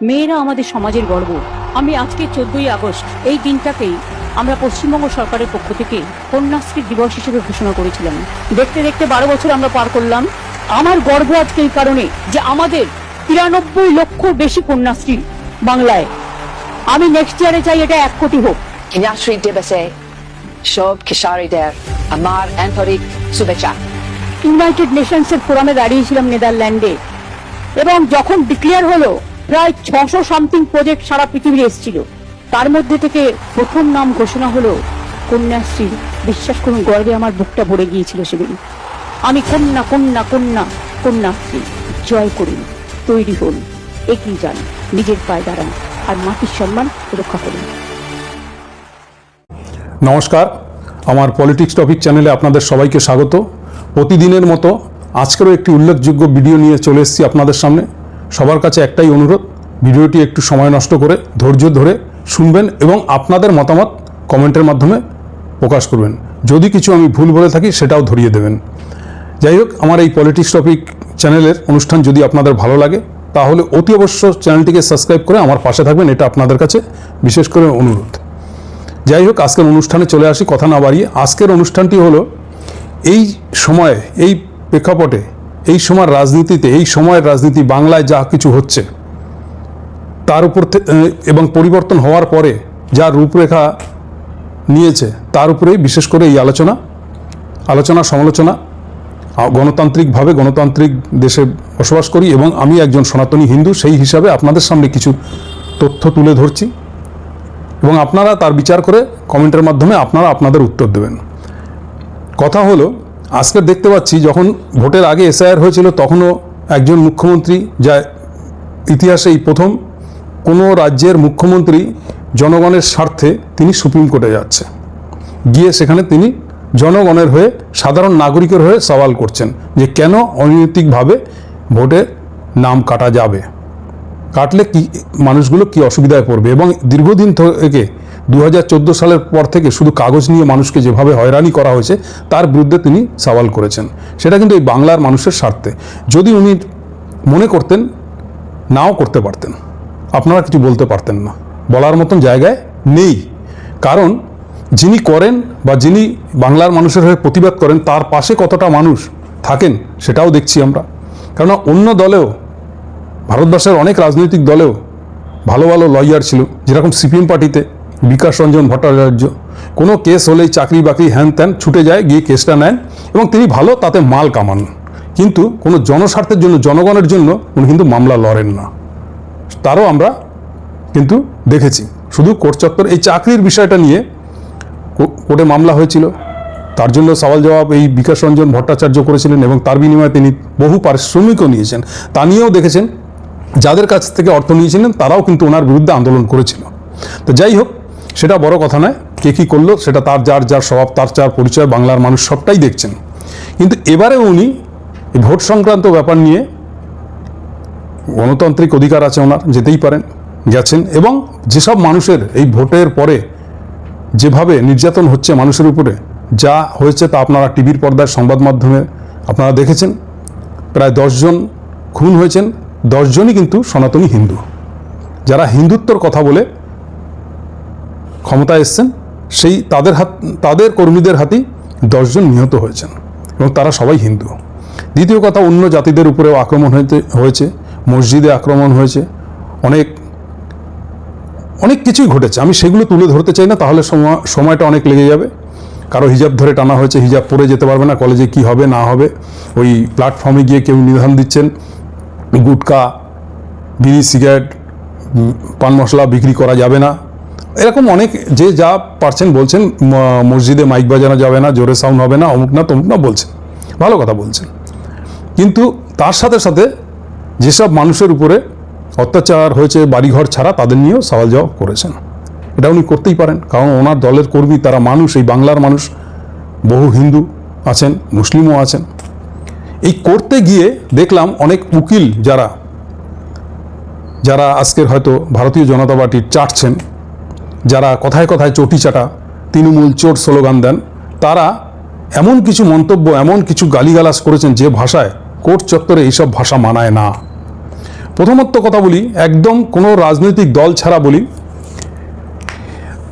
মেয়েরা আমাদের সমাজের গর্ব। আমি আজকে 14ই আগস্ট এই দিনটাকেই আমরা পশ্চিমবঙ্গ সরকারের পক্ষ থেকে কন্যাশ্রী দিবস হিসেবে ঘোষণা করেছিলাম। দেখতে দেখতে 12 বছর আমরা পার করলাম। আমার গর্ব আজকে এই কারণে যে আমাদের 93 লক্ষর বেশি কন্যাশ্রী বাংলায়। আমি নেক্সট ইয়ারে চাই এটা 1 কোটি হোক। কন্যাশ্রী দিবসে সব কিশোরীদের আমার আন্তরিক শুভেচ্ছা। ইউনাইটেড নেশনসের ফোরামে দাঁড়িয়েছিলাম নেদারল্যান্ডে, এবং যখন ডিক্লেয়ার হলো প্রায় 600 সামথিং প্রজেক্ট সারা পৃথিবীর এসেছিল, তার মধ্যে থেকে প্রথম নাম ঘোষণা হলো কন্যাশ্রী। বিশ্বাস করুন, গর্বে আমার বুকটা ভরে গিয়েছিল সেদিন। আমি কন্যা কন্যা কন্যা কন্যাশ্রী। জয় করুন, তৈরি হন, এগিয়ে যান, নিজের পায়ে দাঁড়ান, আর মাটির সম্মান রক্ষা করুন। নমস্কার, আমার পলিটিক্স টপিক চ্যানেলে আপনাদের সবাইকে স্বাগত। প্রতিদিনের মতো আজকেরও একটি উল্লেখযোগ্য ভিডিও নিয়ে চলে এসেছি আপনাদের সামনে। সবার কাছে একটাই অনুরোধ, ভিডিওটি একটু সময় নষ্ট করে ধৈর্য ধরে শুনবেন এবং আপনাদের মতামত কমেন্টের মাধ্যমে প্রকাশ করবেন। যদি কিছু আমি ভুল বলে থাকি সেটাও ধরিয়ে দেবেন। যাই হোক, আমার এই পলিটিক্স টপিক চ্যানেলের অনুষ্ঠান যদি আপনাদের ভালো লাগে তাহলে অতি অবশ্য চ্যানেলটিকে সাবস্ক্রাইব করে আমার পাশে থাকবেন, এটা আপনাদের কাছে বিশেষ করে অনুরোধ। যাই হোক, আজকের অনুষ্ঠানে চলে আসি, কথা না বাড়িয়ে। আজকের অনুষ্ঠানটি হলো এই সময়ে, এই প্রেক্ষাপটে, এই সময়ের রাজনীতিতে, এই সময়ের রাজনীতি বাংলায় যা কিছু হচ্ছে তার উপর এবং পরিবর্তন হওয়ার পরে যা রূপরেখা নিয়েছে তার উপরেই বিশেষ করে এই আলোচনা সমালোচনা। গণতান্ত্রিকভাবে গণতান্ত্রিক দেশে বসবাস করি এবং আমি একজন সনাতনী হিন্দু, সেই হিসাবে আপনাদের সামনে কিছু তথ্য তুলে ধরছি এবং আপনারা তার বিচার করে কমেন্টের মাধ্যমে আপনারা আপনাদের উত্তর দেবেন। কথা হলো, আজকে দেখতে পাচ্ছি যখন ভোটের আগে এসআইআর হয়েছিল তখনও একজন মুখ্যমন্ত্রী, যা ইতিহাসে এই প্রথম কোনো রাজ্যের মুখ্যমন্ত্রী জনগণের স্বার্থে তিনি সুপ্রিম কোর্টে যাচ্ছে, গিয়ে সেখানে তিনি জনগণের হয়ে, সাধারণ নাগরিকের হয়ে সওয়াল করছেন যে কেন অনৈতিকভাবে ভোটে নাম কাটা যাবে, কাটলে কি মানুষগুলো কি অসুবিধায় পড়বে। এবং দীর্ঘদিন থেকে 2014 সালের পর থেকে শুধু কাগজ নিয়ে মানুষকে যেভাবে হয়রানি করা হয়েছে তার বিরুদ্ধে তিনি সওয়াল করেছেন। সেটা কিন্তু এই বাংলার মানুষের স্বার্থে। যদি উনি মনে করতেন, নাও করতে পারতেন, আপনারা কিছু বলতে পারতেন না, বলার মতন জায়গায় নেই। কারণ যিনি করেন বা যিনি বাংলার মানুষের হয়ে প্রতিবাদ করেন তার পাশে কতটা মানুষ থাকেন সেটাও দেখছি আমরা। কারণ অন্য দলেও, ভারতবর্ষের অনেক রাজনৈতিক দলেও ভালো ভালো লয়ার ছিল, যেরকম সিপিএম পার্টিতে বিকাশ রঞ্জন ভট্টাচার্য। কোনো কেস হলেই চাকরি বাকরি হ্যান ত্যান ছুটে যায়, গিয়ে কেসটা নেন এবং তিনি ভালো তাতে মাল কামান। কিন্তু কোনো জনস্বার্থের জন্য, জনগণের জন্য উনি কিন্তু মামলা লড়েন না। তারও আমরা কিন্তু দেখেছি। শুধু কোর্ট চত্বর এই চাকরির বিষয়টা নিয়ে কোর্টে মামলা হয়েছিল, তার জন্য সওয়াল জবাব এই বিকাশ রঞ্জন ভট্টাচার্য করেছিলেন এবং তার বিনিময়ে তিনি বহু পারিশ্রমিকও নিয়েছেন। তা নিয়েও দেখেছেন যাদের কাছ থেকে অর্থ নিয়েছিলেন তারাও কিন্তু ওনার বিরুদ্ধে আন্দোলন করেছিল। তো যাই হোক, সেটা বড় কথা নয়, কে কী করলো সেটা তার যার স্বভাব, তার যার পরিচয়, বাংলার মানুষ সবটাই দেখছেন। কিন্তু এবারে উনি ভোট সংক্রান্ত ব্যাপার নিয়ে, গণতান্ত্রিক অধিকার আছে ওনার, যেতেই পারেন, গেছেন। এবং যেসব মানুষের এই ভোটের পরে যেভাবে নির্যাতন হচ্ছে মানুষের উপরে, যা হয়েছে তা আপনারা টিভির পর্দায়, সংবাদ মাধ্যমে আপনারা দেখেছেন। প্রায় 10 জন খুন হয়েছেন, 10 জনই কিন্তু সনাতনী হিন্দু, যারা হিন্দুত্বর কথা বলে ক্ষমতায় এসছেন। সেই তাদের কর্মীদের হাতেই 10 জন নিহত হয়েছেন এবং তারা সবাই হিন্দু। দ্বিতীয় কথা, অন্য জাতিদের উপরেও আক্রমণ হয়েছে, মসজিদে আক্রমণ হয়েছে, অনেক কিছুই ঘটেছে। আমি সেগুলো তুলে ধরতে চাই না, তাহলে সময়টা অনেক লেগে যাবে। কারো হিজাব ধরে টানা হয়েছে, হিজাব পরে যেতে পারবে না, কলেজে কি হবে না হবে। ওই প্ল্যাটফর্মে গিয়ে কেউ নিধান দিচ্ছেন, গুটকা, বিড়ি, সিগারেট, পান মশলা বিক্রি করা যাবে না, এরকম অনেক যে যা পারছেন বলছেন। মসজিদে মাইক বাজানো যাবে না, জোরে সাউন্ড হবে না, অমুক না তমুক না বলছেন, ভালো কথা বলছেন। কিন্তু তার সাথে সাথে যেসব মানুষের উপরে অত্যাচার হয়েছে বাড়িঘর ছাড়া, তাদের নিয়েও সওয়াল জবাব করেছেন। এটা উনি করতেই পারেন, কারণ ওনার দলের কর্মী, তারা মানুষ, এই বাংলার মানুষ, বহু হিন্দু আছেন, মুসলিমও আছেন। এই করতে গিয়ে দেখলাম অনেক উকিল যারা আজকের হয়তো ভারতীয় জনতা পার্টির চাটছেন, যারা কথায় কথায় চটি চাটা, তৃণমূল চোর স্লোগান দেন, তারা এমন কিছু মন্তব্য, এমন কিছু গালিগালাজ করেছেন যে ভাষায় কোর্ট চত্বরে এইসব ভাষা মানায় না। প্রথমত কথা বলি, একদম কোনো রাজনৈতিক দল ছাড়া বলি,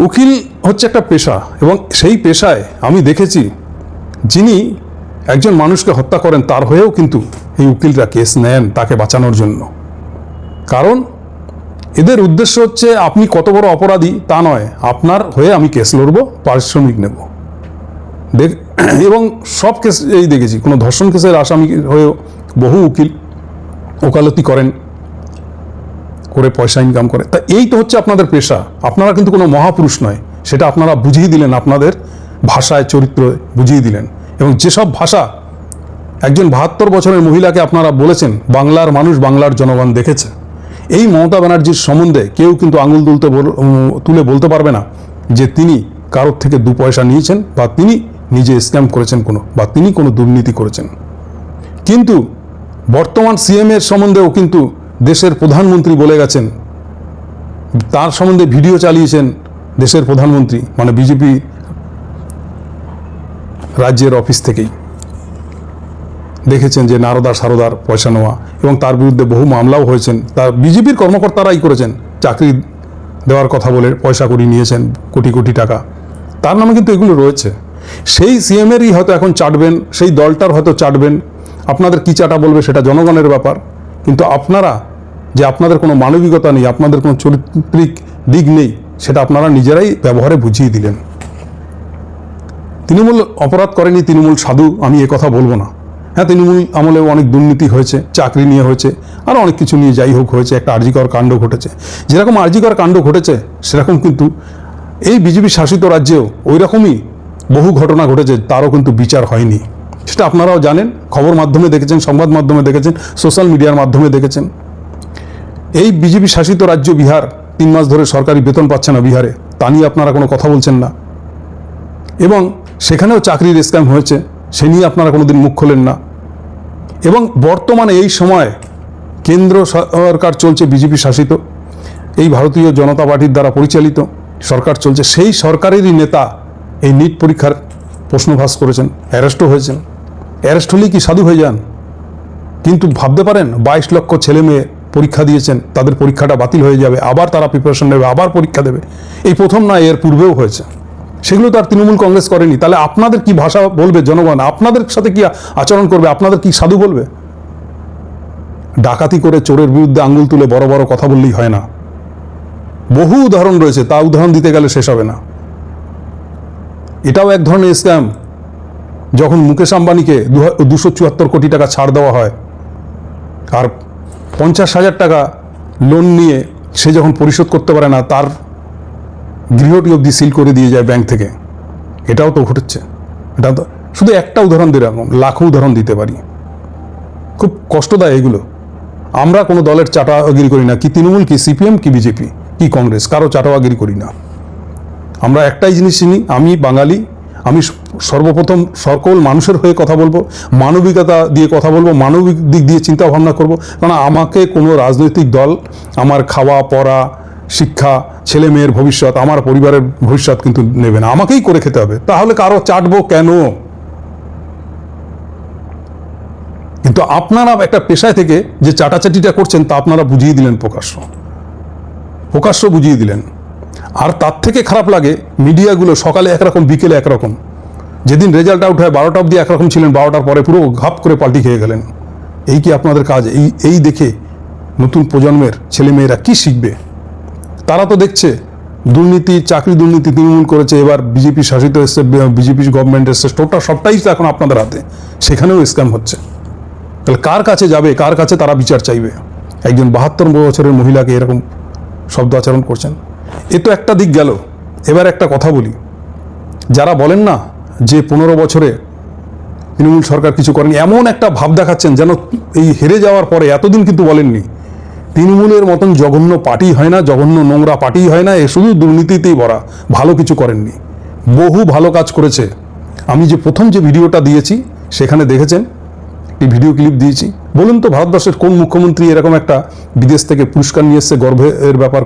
উকিল হচ্ছে একটা পেশা, এবং সেই পেশায় আমি দেখেছি যিনি একজন মানুষকে হত্যা করেন তার হয়েও কিন্তু এই উকিলরা কেস নেন তাকে বাঁচানোর জন্য। কারণ এদের উদ্দেশ্য হচ্ছে আপনি কত বড় অপরাধী তা নয়, আপনার হয়ে আমি কেস লড়বো, পারিশ্রমিক নেব। এবং সব কেস এই দেখেছি, কোনো ধর্ষণ কেসের আসামি হয়েও বহু উকিল ওকালতি করেন, করে পয়সা ইনকাম করে। তা এই তো হচ্ছে আপনাদের পেশা। আপনারা কিন্তু কোনো মহাপুরুষ নয়, সেটা আপনারা বুঝিয়ে দিলেন, আপনাদের ভাষায় চরিত্র বুঝিয়ে দিলেন। এবং যেসব ভাষা একজন 72 বছরের মহিলাকে আপনারা বলেছেন বাংলার মানুষ, বাংলার জনগণ দেখেছে, এই মমতা ব্যানার্জির সম্বন্ধে কেউ কিন্তু আঙুল তুলে বলতে পারবে না যে তিনি কারোর থেকে 2 পয়সা নিয়েছেন, বা তিনি নিজে স্ক্যাম করেছেন বা তিনি কোনো দুর্নীতি করেছেন। কিন্তু বর্তমান সিএম এর সম্বন্ধেও কিন্তু দেশের প্রধানমন্ত্রী বলে গেছেন, তার সম্বন্ধে ভিডিও চালিয়েছেন দেশের প্রধানমন্ত্রী, মানে বিজেপি রাজ্যের অফিস থেকেই দেখেছেন যে নারদার সারদার পয়সা নেওয়া, এবং তার বিরুদ্ধে বহু মামলাও হয়েছেন। তার বিজেপির কর্মকর্তারাই করেছেন, চাকরি দেওয়ার কথা বলে পয়সা করি নিয়েছেন কোটি কোটি টাকা, তার নামে কিন্তু এগুলো রয়েছে। সেই সিএমেরই হয়তো এখন চাটবেন, সেই দলটার হয়তো চাটবেন। আপনাদের কি চাটা বলবে সেটা জনগণের ব্যাপার। কিন্তু আপনারা যে আপনাদের কোনো মানবিকতা নেই, আপনাদের কোনো চরিত্রিক দিক নেই, সেটা আপনারা নিজেরাই ব্যবহারে বুঝিয়ে দিলেন। তৃণমূল অপরাধ করেনি, তৃণমূল সাধু, আমি কথা বলবো না। হ্যাঁ, তৃণমূল আমলেও অনেক দুর্নীতি হয়েছে, চাকরি নিয়ে হয়েছে, আরও অনেক কিছু নিয়ে যাই হোক হয়েছে, একটা আরজিকর কাণ্ড ঘটেছে। যেরকম আরজিকর কাণ্ড ঘটেছে সেরকম কিন্তু এই বিজেপি শাসিত রাজ্যেও ওই রকমই বহু ঘটনা ঘটেছে, তারও কিন্তু বিচার হয়নি। সেটা আপনারাও জানেন, খবর মাধ্যমে দেখেছেন, সংবাদ মাধ্যমে দেখেছেন, সোশ্যাল মিডিয়ার মাধ্যমে দেখেছেন। এই বিজেপি শাসিত রাজ্য বিহার 3 মাস ধরে সরকারি বেতন পাচ্ছে না বিহারে, তা নিয়ে আপনারা কোনো কথা বলছেন না। এবং সেখানেও চাকরির স্ক্যাম হয়েছে, সে নিয়ে আপনারা কোনোদিন মুখ খোলেন না। এবং বর্তমানে এই সময় কেন্দ্র সরকার চলছে বিজেপি শাসিত, এই ভারতীয় জনতা পার্টির দ্বারা পরিচালিত সরকার চলছে, সেই সরকারেরই নেতা এই নিট পরীক্ষার প্রশ্নভাস করেছেন, অ্যারেস্টও হয়েছেন। অ্যারেস্ট হলেই কি সাধু হয়ে যান? কিন্তু ভাবতে পারেন 22 লক্ষ ছেলে মেয়ে পরীক্ষা দিয়েছেন, তাদের পরীক্ষাটা বাতিল হয়ে যাবে, আবার তারা প্রিপারেশন নেবে, আবার পরীক্ষা দেবে। এই প্রথম না, এর পূর্বেও হয়েছে। সেগুলো তো আর তৃণমূল কংগ্রেস করেনি। তাহলে আপনাদের কি ভাষা বলবে জনগণ? আপনাদের সাথে কি আচরণ করবে? আপনাদের কি সাধু বলবে? ডাকাতি করে চোরের বিরুদ্ধে আঙ্গুল তুলে বড় বড় কথা বললেই হয় না, বহু উদাহরণ রয়েছে, তা উদাহরণ দিতে গেলে শেষ হবে না। এটাও এক ধরনের স্ক্যাম। যখন মুকেশ আম্বানিকে 274 কোটি টাকা ছাড় দেওয়া হয়, আর 50,000 টাকা লোন নিয়ে সে যখন পরিশোধ করতে পারে না, তার গৃহটি অবধি সিল করে দিয়ে যায় ব্যাংক থেকে, এটাও তো ঘটেছে। এটা তো শুধু একটা উদাহরণ দিয়ে রাখুন, লাখো উদাহরণ দিতে পারি। খুব কষ্টদায় এগুলো। আমরা কোনো দলের চাটাগিরি করি না, কি তৃণমূল, কি সিপিএম, কি বিজেপি, কি কংগ্রেস, কারো চাটাগিরি করি না। আমরা একটাই জিনিস চিনি, আমি বাঙালি, আমি সর্বপ্রথম সকল মানুষের হয়ে কথা বলবো, মানবিকতা দিয়ে কথা বলবো, মানবিক দিক দিয়ে চিন্তা ভাবনা করবো। কারণ আমাকে কোনো রাজনৈতিক দল আমার খাওয়া পড়া, শিক্ষা, ছেলে মেয়ের ভবিষ্যৎ, আমার পরিবারের ভবিষ্যৎ কিন্তু নেবে না, আমাকেই করে খেতে হবে। তাহলে কারো চাটবো কেন? কিন্তু আপনারা একটা পেশায় থেকে যে চাটাচাটিটা করছেন তা আপনারা বুঝিয়ে দিলেন, প্রকাশ্য বুঝিয়ে দিলেন। আর তার থেকে খারাপ লাগে মিডিয়াগুলো সকালে একরকম, বিকেলে একরকম। যেদিন রেজাল্ট আউট হয় 12টা অবধি একরকম ছিলেন, 12টার পরে পুরো ঘাপ করে পাল্টি খেয়ে গেলেন। এই কি আপনাদের কাজ? এই দেখে নতুন প্রজন্মের ছেলেমেয়েরা কি শিখবে? তারা তো দেখছে দুর্নীতি, চাকরি দুর্নীতি তৃণমূল করেছে, এবার বিজেপি শাসিত এসছে, বিজেপি গভর্নমেন্ট এসছে, সবটাই তো এখন আপনাদের হাতে, সেখানেও স্ক্যাম হচ্ছে। তাহলে কার কাছে যাবে, কার কাছে তারা বিচার চাইবে? একজন 72 বছরের মহিলাকে এরকম শব্দ আচরণ করছেন, এ তো একটা দিক গেল। এবার একটা কথা বলি, যারা বলেন না যে 15 বছরে তৃণমূল সরকার কিছু করেনি, এমন একটা ভাব দেখাচ্ছেন যেন এই হেরে যাওয়ার পরে, এতদিন কিন্তু বলেননি তৃণমূলের মতন জঘন্য পার্টি হয় না, জঘন্য নোংরা পার্টি হয় না, এ শুধু দুর্নীতিতেই ভরা, ভালো কিছু করেননি। বহু ভালো কাজ করেছে। আমি যে প্রথম যে ভিডিওটা দিয়েছি সেখানে দেখেছেন, একটি ভিডিও ক্লিপ দিয়েছি। বলুন তো ভারতবর্ষের কোন মুখ্যমন্ত্রী এরকম একটা বিদেশ থেকে পুরস্কার নিয়ে এসছে, গর্বের ব্যাপার,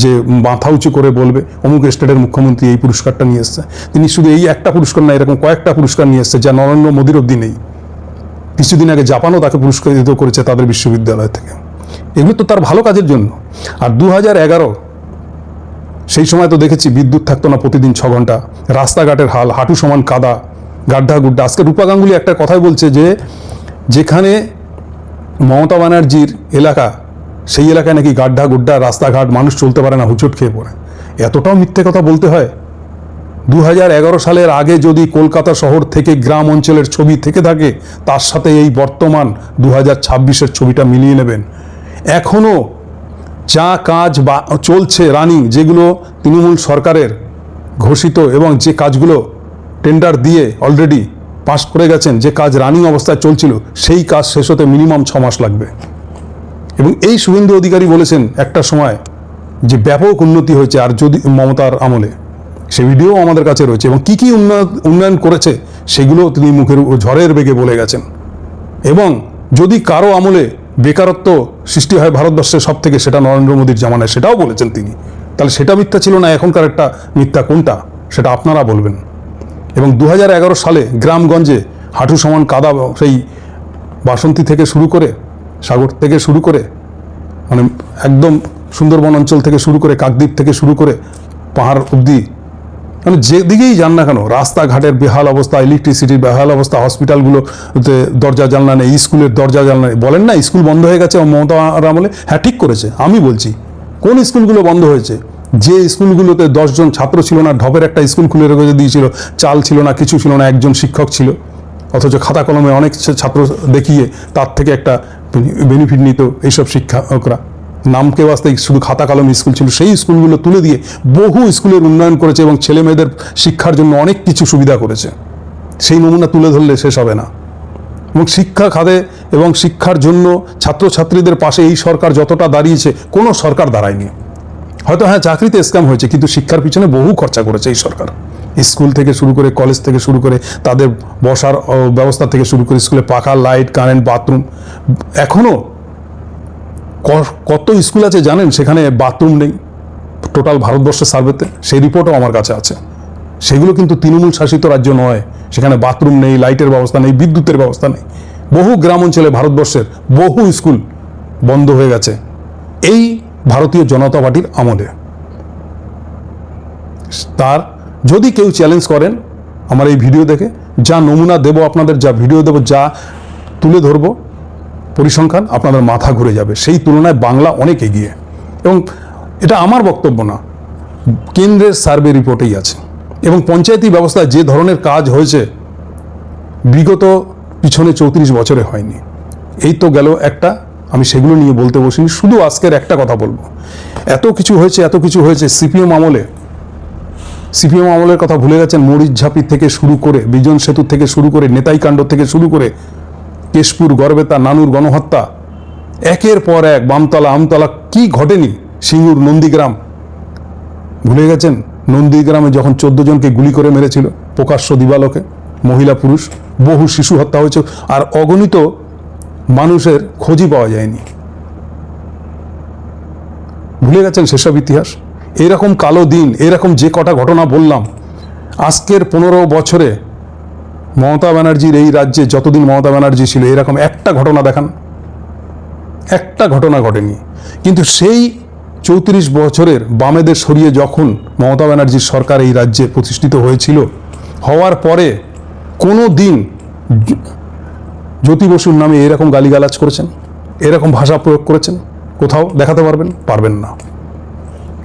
যে মাথা উঁচু করে বলবে অমুক স্টেটের মুখ্যমন্ত্রী এই পুরস্কারটা নিয়ে এসছে। তিনি শুধু এই একটা পুরস্কার না, এরকম কয়েকটা পুরস্কার নিয়ে এসছে, যা নরেন্দ্র মোদীর অবধি নেই। কিছুদিন আগে জাপানও তাকে পুরস্কৃত করেছে তাদের বিশ্ববিদ্যালয় থেকে। এগুলো তো তার ভালো কাজের জন্য। আর 2011 সেই সময় তো দেখেছি বিদ্যুৎ থাকতো না প্রতিদিন 6 ঘন্টা, রাস্তাঘাটের হাল, হাঁটু সমান কাদা, গাড্ডা গুড্ডা। আজকে রূপা গাঙ্গুলি একটা কথাই বলছে যে যেখানে মমতা ব্যানার্জির এলাকা, সেই এলাকায় নাকি গাড্ডা গুড্ডা, রাস্তাঘাট, মানুষ চলতে পারে না, হুচট খেয়ে পড়ে। এতটাও মিথ্যে কথা বলতে হয়? 2011 সালের আগে যদি কলকাতা শহর থেকে গ্রাম অঞ্চলের ছবি থেকে থাকে, তার সাথে এই বর্তমান 2026-এর ছবিটা মিলিয়ে নেবেন। এখনও যা কাজ বা চলছে রানিং, যেগুলো তৃণমূল সরকারের ঘোষিত এবং যে কাজগুলো টেন্ডার দিয়ে অলরেডি পাস করে গেছেন, যে কাজ রানিং অবস্থায় চলছিল, সেই কাজ শেষ হতে মিনিমাম 6 মাস লাগবে। এবং এই শুভেন্দু অধিকারী বলেছেন একটা সময় যে ব্যাপক উন্নতি হয়েছে, আর যদি মমতার আমলে, সে ভিডিও আমাদের কাছে রয়েছে, এবং কি কি উন্নয়ন করেছে সেগুলো তিনি মুখের ঝড়ের বেগে বলে গেছেন। এবং যদি কারো আমলে বেকারত্ব সৃষ্টি হয় ভারতবর্ষের সব থেকে, সেটা নরেন্দ্র মোদীর জামানায়, সেটাও বলেছেন তিনি। তাহলে সেটা মিথ্যা ছিল না, এখনকার একটা মিথ্যা কোনটা, সেটা আপনারা বলবেন। এবং 2011 সালে গ্রামগঞ্জে হাঁটু সমান কাদা, সেই বাসন্তী থেকে শুরু করে, সাগর থেকে শুরু করে, মানে একদম সুন্দরবন অঞ্চল থেকে শুরু করে, কাকদ্বীপ থেকে শুরু করে পাহাড় অবধি, মানে যেদিকেই যান না কেন, রাস্তাঘাটের বেহাল অবস্থা, ইলেকট্রিসিটির বেহাল অবস্থা, হসপিটালগুলোতে দরজা জানলা নেই, স্কুলের দরজা জানলা নেই। বলেন না স্কুল বন্ধ হয়ে গেছে মমতার আমলে? হ্যাঁ, ঠিক করেছে। আমি বলছি কোন স্কুলগুলো বন্ধ হয়েছে? যে স্কুলগুলোতে 10 জন ছাত্র ছিল না, ঢপের একটা স্কুল খুলে রেখে দিয়েছিল, চাল ছিল না, কিছু ছিল না, একজন শিক্ষক ছিল, অথচ খাতা কলমে অনেক ছাত্র দেখিয়ে তার থেকে একটা বেনিফিট নিত এইসব শিক্ষকরা। নামকে বাস্তে শুধু খাতা কলম স্কুল ছিল, সেই স্কুলগুলো তুলে দিয়ে বহু স্কুলের উন্নয়ন করেছে এবং ছেলে মেয়েদের শিক্ষার জন্য অনেক কিছু সুবিধা করেছে। সেই নমুনা তুলে ধরলে শেষ হবে না। এবং শিক্ষা খাতে এবং শিক্ষার জন্য ছাত্রছাত্রীদের পাশে এই সরকার যতটা দাঁড়িয়েছে, কোনো সরকার দাঁড়ায়নি। হয়তো হ্যাঁ, চাকরিতে স্ক্যাম হয়েছে, কিন্তু শিক্ষার পিছনে বহু খরচা করেছে এই সরকার। স্কুল থেকে শুরু করে, কলেজ থেকে শুরু করে, তাদের বসার ব্যবস্থা থেকে শুরু করে, স্কুলে পাখা, লাইট, কারেন্ট, বাথরুম। এখনও কত স্কুল আছে জানেন সেখানে বাথরুম নেই টোটাল ভারতবর্ষের সার্ভেতে? সেই রিপোর্টও আমার কাছে আছে। সেগুলো কিন্তু তৃণমূল শাসিত রাজ্য নয়, সেখানে বাথরুম নেই, লাইটের ব্যবস্থা নেই, বিদ্যুতের ব্যবস্থা নেই। বহু গ্রাম অঞ্চলে ভারতবর্ষের বহু স্কুল বন্ধ হয়ে গেছে এই ভারতীয় জনতা পার্টির আমলে। তার যদি কেউ চ্যালেঞ্জ করেন আমার এই ভিডিও দেখে, যা নমুনা দেব আপনাদের, যা ভিডিও দেব, যা তুলে ধরবো পরিসংখ্যান, আপনাদের মাথা ঘুরে যাবে। সেই তুলনায় বাংলা অনেক এগিয়ে। এবং এটা আমার বক্তব্য না, কেন্দ্রের সার্ভে রিপোর্টেই আছে। এবং পঞ্চায়েতি ব্যবস্থায় যে ধরনের কাজ হয়েছে বিগত পিছনে 34 বছরে হয়নি। এই তো গেল একটা, আমি সেগুলো নিয়ে বলতে বসিনি, শুধু আজকের একটা কথা বলবো। এত কিছু হয়েছে, এত কিছু হয়েছে। সিপিএম আমলের কথা ভুলে গেছেন। মরিচঝাপি থেকে শুরু করে, বিজন সেতু থেকে শুরু করে, নেতাইকাণ্ড থেকে শুরু করে, কেশপুর, গড়বেতা, নানুর গণহত্যা, একের পর এক, বামতলা, আমতলা, কি ঘটেনি? সিঙ্গুর, নন্দীগ্রাম ভুলে গেছেন? নন্দীগ্রামে যখন 14 জনকে গুলি করে মেরেছিল প্রকাশ্য দিবালোকে, মহিলা পুরুষ, বহু শিশু হত্যা হয়েছে, আর অগণিত মানুষের খোঁজই পাওয়া যায়নি। ভুলে গেছেন সেসব ইতিহাস? এরকম কালো দিন, এরকম যে কটা ঘটনা বললাম, আজকের 15 বছরে মমতা ব্যানার্জির এই রাজ্যে যতদিন মমতা ব্যানার্জি ছিল, এরকম একটা ঘটনা দেখান। একটা ঘটনা ঘটেনি। কিন্তু সেই 34 বছরের বামেদের সরিয়ে যখন মমতা ব্যানার্জির সরকার এই রাজ্যে প্রতিষ্ঠিত হয়েছিল, হওয়ার পরে কোনো দিন জ্যোতি বসুর নামে এরকম গালিগালাজ করেছেন, এরকম ভাষা প্রয়োগ করেছেন? কোথাও দেখাতে পারবেন না।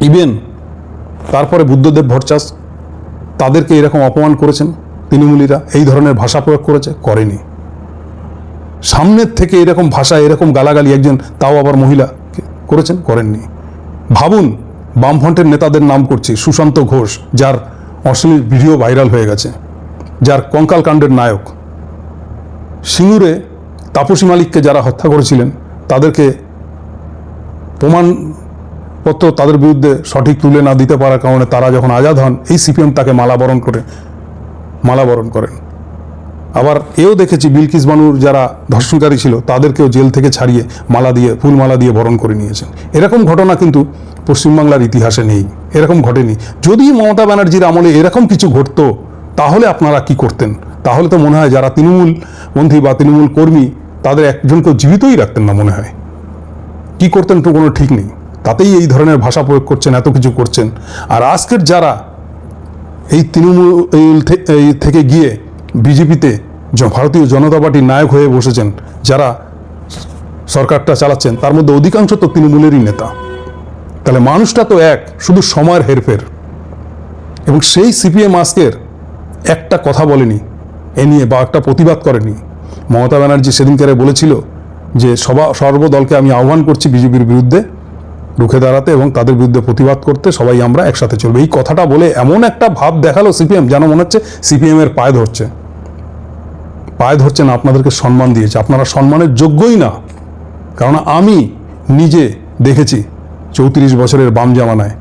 ইভেন তারপরে বুদ্ধদেব ভট্টাচার্য, তাদেরকে এরকম অপমান করেছেন তৃণমূলীরা, এই ধরনের ভাষা প্রয়োগ করেনি। সামনের থেকে এরকম ভাষা, এরকম গালাগালি একজন, তাও আবার মহিলা, করেননি। ভাবুন, বামফ্রন্টের নেতাদের নাম করছি, সুশান্ত ঘোষ, যার অশ্লীল ভিডিও ভাইরাল হয়ে গেছে, যার কঙ্কাল কাণ্ডের নায়ক। সিঙ্গুরে তাপসী মালিককে যারা হত্যা করেছিলেন, তাদেরকে প্রমাণপত্র তাদের বিরুদ্ধে সঠিক তুলে না দিতে পারার কারণে তারা যখন আজাদ হন, এই সিপিএম তাকে মালাবরণ করেন। আবার এও দেখেছি বিলকিস বানুর যারা ধর্ষণকারী ছিল, তাদেরকেও জেল থেকে ছাড়িয়ে ফুলমালা দিয়ে বরণ করে নিয়েছেন। এরকম ঘটনা কিন্তু পশ্চিমবাংলার ইতিহাসে নেই, এরকম ঘটেনি। যদি মমতা ব্যানার্জির আমলে এরকম কিছু ঘটতো, তাহলে আপনারা কি করতেন? তাহলে তো মনে হয় যারা তৃণমূল মন্ত্রী বা তৃণমূল কর্মী, তাদের একজনকেও জীবিতই রাখতেন না মনে হয়। কি করতেন তো কোনো ঠিক নেই, তাতেই এই ধরনের ভাষা প্রয়োগ করছেন, এত কিছু করছেন। আর আজকের যারা এই তৃণমূল থেকে গিয়ে বিজেপিতে ভারতীয় জনতা পার্টির নায়ক হয়ে বসেছেন, যারা সরকারটা চালাচ্ছেন, তার মধ্যে অধিকাংশ তো তৃণমূলেরই নেতা। তাহলে মানুষটা তো এক, শুধু সময়ের হেরফের। এবং সেই সিপিএম আজকের একটা কথা বলেনি এ নিয়ে, বা একটা প্রতিবাদ করেনি। মমতা ব্যানার্জি সেদিনকারে বলেছিল যে সর্বদলকে আমি আহ্বান করছি বিজেপির বিরুদ্ধে রুখে দাঁড়াতে এবং তাদের বিরুদ্ধে প্রতিবাদ করতে, সবাই আমরা একসাথে চলবে। এই কথাটা বলে এমন একটা ভাব দেখালো সিপিএম, যেন মনে হচ্ছে সিপিএমের পায়ে ধরছে। পায়ে ধরছে না, আপনাদেরকে সম্মান দিয়েছে। আপনারা সম্মানের যোগ্যই না, কারণ আমি নিজে দেখেছি 34 বছরের বাম জামানায়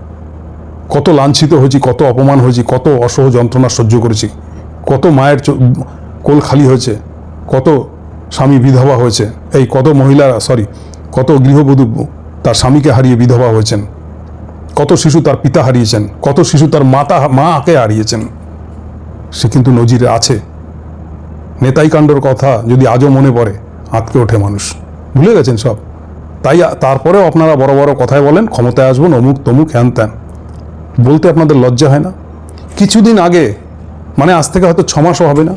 কত লাঞ্ছিত হয়েছি, কত অপমান হয়েছি, কত অসহ যন্ত্রণা সহ্য করেছি, কত মায়ের কোল খালি হয়েছে, কত স্বামী বিধবা হয়েছে, কত মহিলারা কত গৃহবধূ তার স্বামীকে হারিয়ে বিধবা হয়েছেন, কত শিশু তার পিতা হারিয়েছেন, কত শিশু তার মাকে হারিয়েছেন। সে কিন্তু নজিরে আছে। নেতাই কাণ্ডর কথা যদি আজও মনে পড়ে আঁতকে ওঠে মানুষ। ভুলে গেছেন সব। তাই তারপরেও আপনারা বড় বড় কথায় বলেন ক্ষমতায় আসবেন, অমুক তমুক হ্যান ত্যান। বলতে আপনাদের লজ্জা হয় না? কিছুদিন আগে, মানে আজ থেকে হয়তো 6 মাসও হবে না,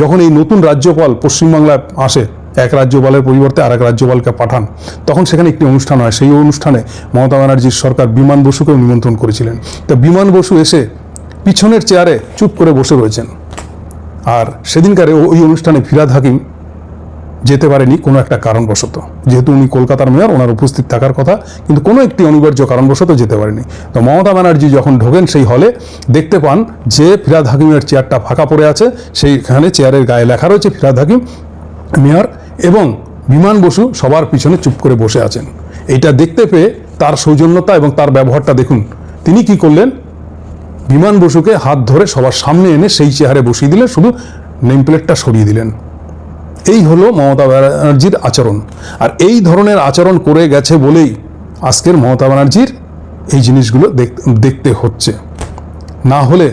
যখন এই নতুন রাজ্যপাল পশ্চিমবাংলায় আসে, এক রাজ্যপালের পরিবর্তে আরেক রাজ্যপালকে পাঠান, তখন সেখানে একটি অনুষ্ঠান হয়। সেই অনুষ্ঠানে মমতা ব্যানার্জির সরকার বিমান বসুকেও নিমন্ত্রণ করেছিলেন। তা বিমান বসু এসে পিছনের চেয়ারে চুপ করে বসে রয়েছেন। আর সেদিনকারে ওই অনুষ্ঠানে ফিরহাদ হাকিম যেতে পারেনি কোনো একটা কারণবশত। যেহেতু উনি কলকাতার মেয়র, ওনার উপস্থিত থাকার কথা, কিন্তু কোনো একটি অনিবার্য কারণবশত যেতে পারেনি। তো মমতা ব্যানার্জি যখন ঢোকেন সেই হলে, দেখতে পান যে ফিরহাদ হাকিমের চেয়ারটা ফাঁকা পড়ে আছে। সেইখানে চেয়ারের গায়ে লেখা রয়েছে ফিরহাদ হাকিম মেয়র, এবং বিমান বসু সবার পিছনে চুপ করে বসে আছেন। এইটা দেখতে পেয়ে তার সৌজন্যতা এবং তার ব্যবহারটা দেখুন। তিনি কি করলেন? বিমান বসুকে হাত ধরে সবার সামনে এনে সেই চেয়ারে বসিয়ে দিলেন, শুধু নেম প্লেটটা সরিয়ে দিলেন। এই হলো মমতা ব্যানার্জির আচরণ। আর এই ধরনের আচরণ করে গেছে বলেই আজকের মমতা ব্যানার্জির এই জিনিসগুলো দেখতে হচ্ছে। না হলে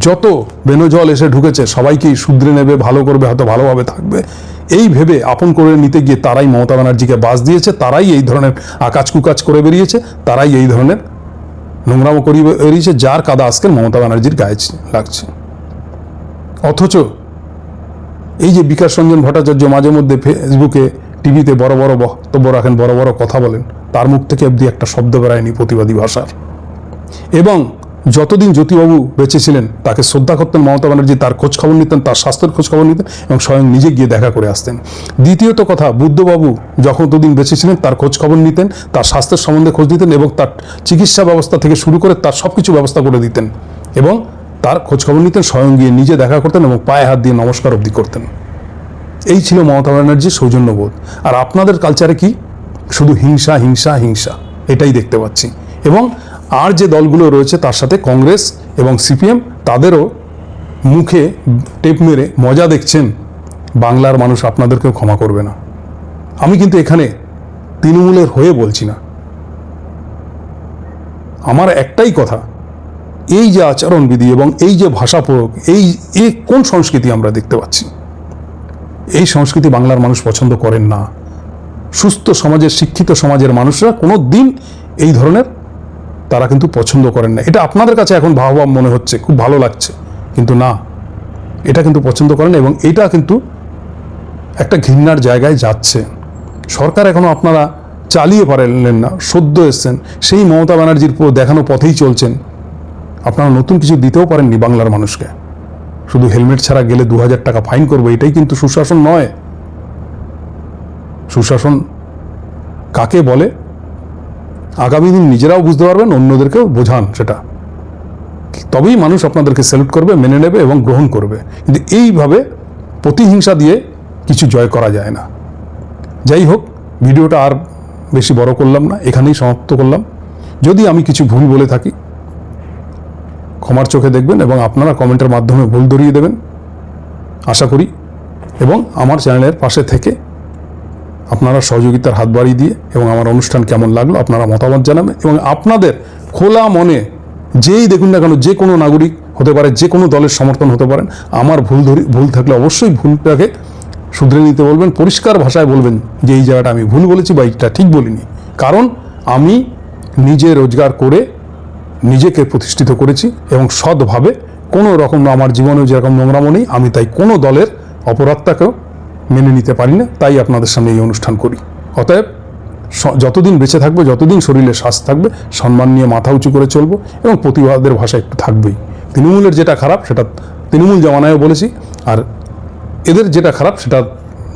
যত বেনজল এসে ঢুকেছে সবাইকেই শুধরে নেবে, ভালো করবে, হয়তো ভালোভাবে থাকবে, এই ভেবে আপন করে নিতে গিয়ে তারাই মমতা ব্যানার্জিকে বাস দিয়েছে, তারাই এই ধরনের আকাজ কুকাজ করে বেরিয়েছে, তারাই এই ধরনের নোংরামো করিয়ে বেরিয়েছে, যার কাদা আজকের মমতা ব্যানার্জির গায়ে লাগছে। অথচ এই যে বিকাশ রঞ্জন ভট্টাচার্য মাঝে মধ্যে ফেসবুকে, টিভিতে বড় বড় বক্তব্য রাখেন, বড় বড় কথা বলেন, তার মুখ থেকে অবধি একটা শব্দ বেরায়নি প্রতিবাদী ভাষার। এবং যতদিন জ্যোতিবাবু বেঁচে ছিলেন তাকে শ্রদ্ধা করতেন মমতা ব্যানার্জি, তার খোঁজ খবর নিতেন, তার স্বাস্থ্যের খোঁজ খবর নিতেন এবং স্বয়ং নিজে গিয়ে দেখা করে আসতেন। দ্বিতীয়ত কথা, বুদ্ধবাবু যখন ততদিন বেঁচে ছিলেন তার খোঁজ খবর নিতেন, তার স্বাস্থ্যের সম্বন্ধে খোঁজ দিতেন এবং তার চিকিৎসা ব্যবস্থা থেকে শুরু করে তার সব কিছু ব্যবস্থা করে দিতেন এবং তার খোঁজ খবর নিতেন, স্বয়ং গিয়ে নিজে দেখা করতেন এবং পায়ে হাত দিয়ে নমস্কার অবধি করতেন। এই ছিল মমতা ব্যানার্জির সৌজন্যবোধ। আর আপনাদের কালচারে কি? শুধু হিংসা হিংসা হিংসা, এটাই দেখতে পাচ্ছি। এবং আর যে দলগুলো রয়েছে তার সাথে কংগ্রেস এবং সিপিএম, তাদেরও মুখে টেপ মেরে মজা দেখছেন। বাংলার মানুষ আপনাদেরকেও ক্ষমা করবে না। আমি কিন্তু এখানে তৃণমূলের হয়ে বলছি না, আমার একটাই কথা, এই যে আচরণবিধি এবং এই যে ভাষা প্রয়োগ, এই কোন সংস্কৃতি আমরা দেখতে পাচ্ছি? এই সংস্কৃতি বাংলার মানুষ পছন্দ করেন না। সুস্থ সমাজের, শিক্ষিত সমাজের মানুষরা কোনো দিন এই ধরনের তারা কিন্তু পছন্দ করেন না। এটা আপনাদের কাছে এখন ভাব মনে হচ্ছে, খুব ভালো লাগছে, কিন্তু না, এটা কিন্তু পছন্দ করেন এবং এটা কিন্তু একটা ঘৃণার জায়গায় যাচ্ছে। সরকার এখনো আপনারা চালিয়ে পারলেন না, সদ্য এসছেন, সেই মমতা ব্যানার্জির দেখানো পথেই চলছেন। আপনারা নতুন কিছু দিতেও পারেননি বাংলার মানুষকে। শুধু হেলমেট ছাড়া গেলে 2000 টাকা ফাইন করবো, এটাই কিন্তু সুশাসন নয়। সুশাসন কাকে বলে আগামী দিন নিজেরাও বুঝতে পারবেন, অন্যদেরকেও বোঝান সেটা, তবেই মানুষ আপনাদেরকে স্যালুট করবে, মেনে নেবে এবং গ্রহণ করবে। কিন্তু এইভাবে প্রতিহিংসা দিয়ে কিছু জয় করা যায় না। যাই হোক, ভিডিওটা আর বেশি বড় করলাম না, এখানেই সমাপ্ত করলাম। যদি আমি কিছু ভুল বলে থাকি ক্ষমার চোখে দেখবেন এবং আপনারা কমেন্টের মাধ্যমে ভুল ধরিয়ে দেবেন আশা করি। এবং আমার চ্যানেলের পাশে থেকে আপনারা সহযোগিতার হাত বাড়িয়ে দিয়ে এবং আমার অনুষ্ঠান কেমন লাগলো আপনারা মতামত জানাবেন। এবং আপনাদের খোলা মনে যেই দেখুন না কেন, যে কোনো নাগরিক হতে পারে, যে কোনো দলের সমর্থন হতে পারেন, আমার ভুল থাকলে অবশ্যই ভুলটাকে শুধরে নিতে বলবেন, পরিষ্কার ভাষায় বলবেন যে এই জায়গাটা আমি ভুল বলেছি বা এইটা ঠিক বলিনি। কারণ আমি নিজে রোজগার করে নিজেকে প্রতিষ্ঠিত করেছি এবং সৎভাবে কোনো রকম আমার জীবনেও যেরকম নোংরামো নেই, আমি তাই কোনো দলের অপরাধটাকেও মেনে নিতে পারি না, তাই আপনাদের সামনে এই অনুষ্ঠান করি। অতএব যতদিন বেঁচে থাকবো, যতদিন শরীরে শ্বাস থাকবে, সম্মান নিয়ে মাথা উঁচু করে চলবো এবং প্রতিবাদের ভাষা একটু থাকবেই। তৃণমূলের যেটা খারাপ সেটা তৃণমূল জামানায়ও বলেছি, আর এদের যেটা খারাপ সেটা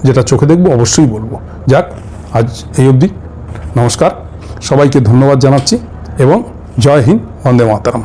যেটা চোখে দেখবো অবশ্যই বলবো। যাক, আজ এই অবধি। নমস্কার, সবাইকে ধন্যবাদ জানাচ্ছি এবং জয় হিন্দ, বন্দে মাতরম।